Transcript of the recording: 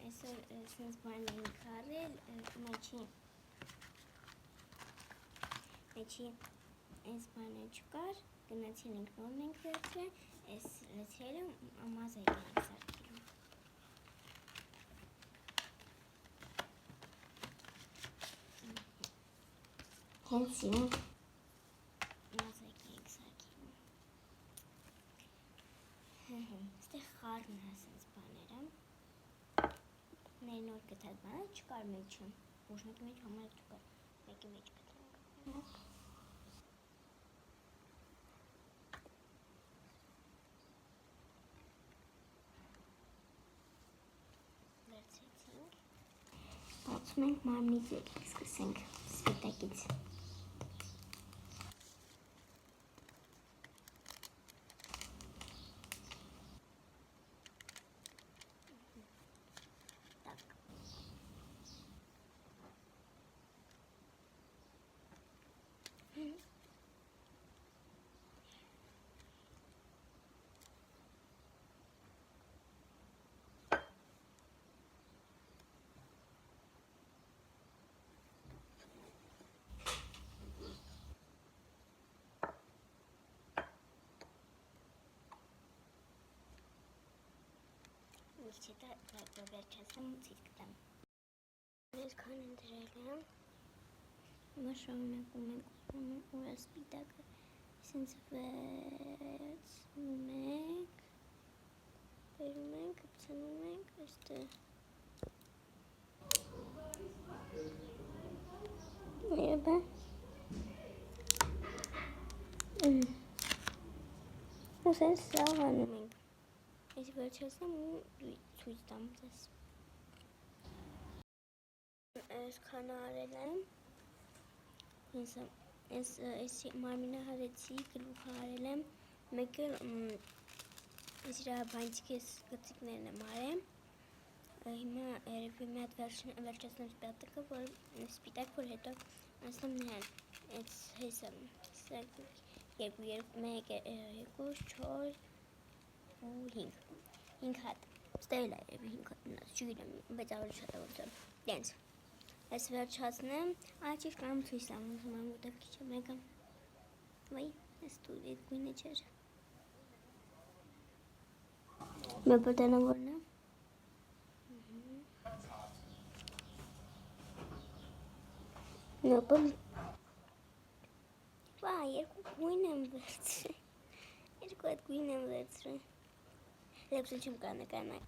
Այսօր սենց բան էինք առել, մեջի այս բանը չկար, գնացել ենք նորն ենք վերցրել, այս լցրելը մազայք ենք սարքելում։ Հենց իմ մազայք ենք սարքելում։ Ստեղ խառն է սենց բաները։ Նոր գտած բանը չկար մեջը, ոչ մեկի մեջ համարը չկար, մեկի մեջ գտանք։ Վերցրեցինք, բացում ենք մարմնից եկեք սկսենք սպիտակից։ Չետա վերջացնեմ ու ցույց կտամ։ Այսքան ընդրել եմ։ Հիմա շարունակում ենք ուրա սպիտակը սենց վերցնում ենք, բերում ենք, գցնում ենք այստեղ։ Երբե։ Ու սենց սաղ անում ենք։ Ես վերջացնեմ ու ցույց տամ ձեզ։ Այսքան արել եմ։ Ես մարմինը հարեցի, գլուխը արել եմ, մեկը ես իրա բանտիկի գծիկներն եմ արել։ Հիմա երևի մի հատ վերջացնեմ սպիտակ, որ հետո անցնեմ նրան։ Այս հեսը 2, 4 ու 5 հատ։ Ստել է երևի 5 հատ մնաց, չգիտեմ, բայց ավելի շատ է որտեղ։ Դենց։ Այս վերջացնեմ, ճիշտ կամ ցույց տամ, ուզում եմ ուտել քիչ է մեկը։ Վայ, այս դուրի գույնը չէր։ Մեպտենը որն է։ Նոպը։ Վայ, երկու գույն եմ վերցրել։ Երկու հատ գույն եմ վերցրել։ Լեպսը չեմ կա նկարնակ։